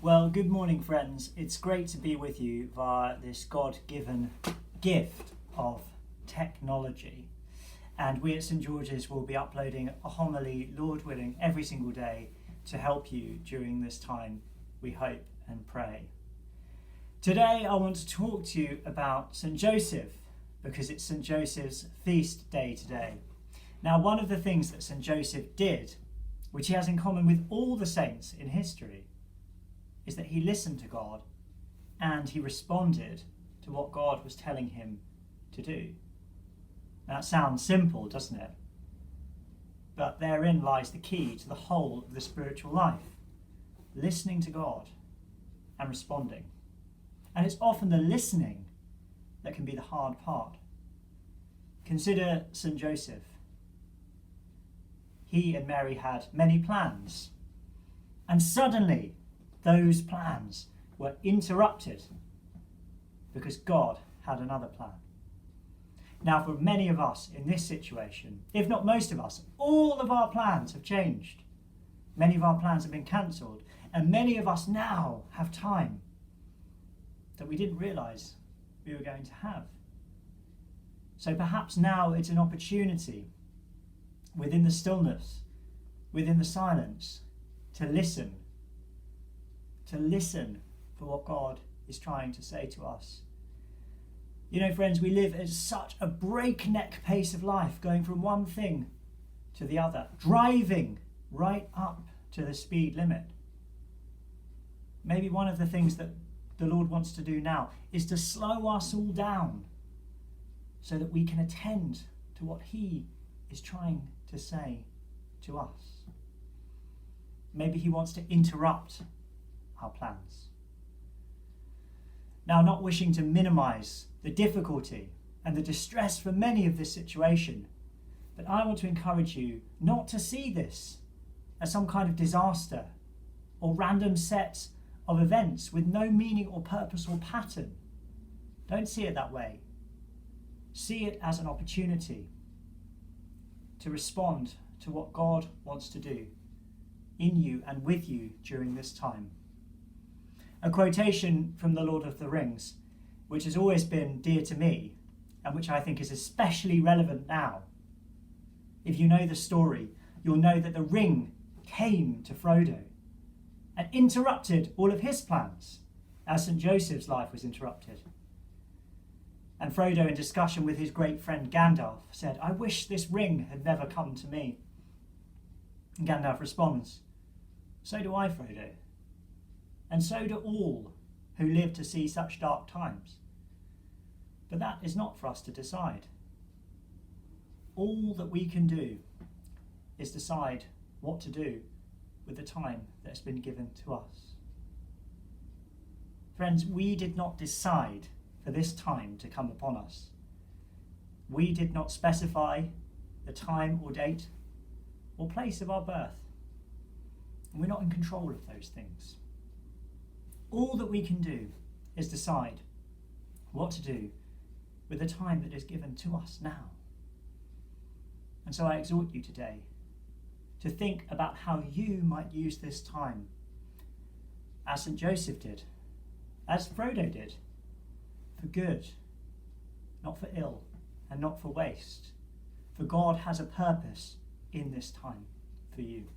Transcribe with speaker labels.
Speaker 1: Well, good morning, friends. It's great to be with you via this God-given gift of technology. And we at St George's will be uploading a homily, Lord willing, every single day to help you during this time, we hope and pray. Today, I want to talk to you about St Joseph, because it's St Joseph's feast day today. Now, one of the things that St Joseph did, which he has in common with all the saints in history, is that he listened to God and he responded to what God was telling him to do. Now, that sounds simple, doesn't it? But therein lies the key to the whole of the spiritual life. Listening to God and responding. And it's often the listening that can be the hard part. Consider St Joseph. He and Mary had many plans, and suddenly those plans were interrupted because God had another plan. Now, for many of us in this situation, if not most of us, all of our plans have changed. Many of our plans have been cancelled, and many of us now have time that we didn't realise we were going to have. So perhaps now it's an opportunity within the stillness, within the silence, to listen for what God is trying to say to us. You know, friends, we live at such a breakneck pace of life, going from one thing to the other, driving right up to the speed limit. Maybe one of the things that the Lord wants to do now is to slow us all down so that we can attend to what He is trying to say to us. Maybe He wants to interrupt our plans. Now, not wishing to minimize the difficulty and the distress for many of this situation, but I want to encourage you not to see this as some kind of disaster or random set of events with no meaning or purpose or pattern. Don't see it that way. See it as an opportunity to respond to what God wants to do in you and with you during this time. A quotation from The Lord of the Rings, which has always been dear to me, and which I think is especially relevant now. If you know the story, you'll know that the ring came to Frodo and interrupted all of his plans, as St Joseph's life was interrupted. And Frodo, in discussion with his great friend Gandalf, said, "I wish this ring had never come to me." And Gandalf responds, "So do I, Frodo. And so do all who live to see such dark times. But that is not for us to decide. All that we can do is decide what to do with the time that has been given to us." Friends, we did not decide for this time to come upon us. We did not specify the time or date or place of our birth. And we're not in control of those things. All that we can do is decide what to do with the time that is given to us now. And so I exhort you today to think about how you might use this time as St Joseph did, as Frodo did, for good, not for ill, and not for waste. For God has a purpose in this time for you.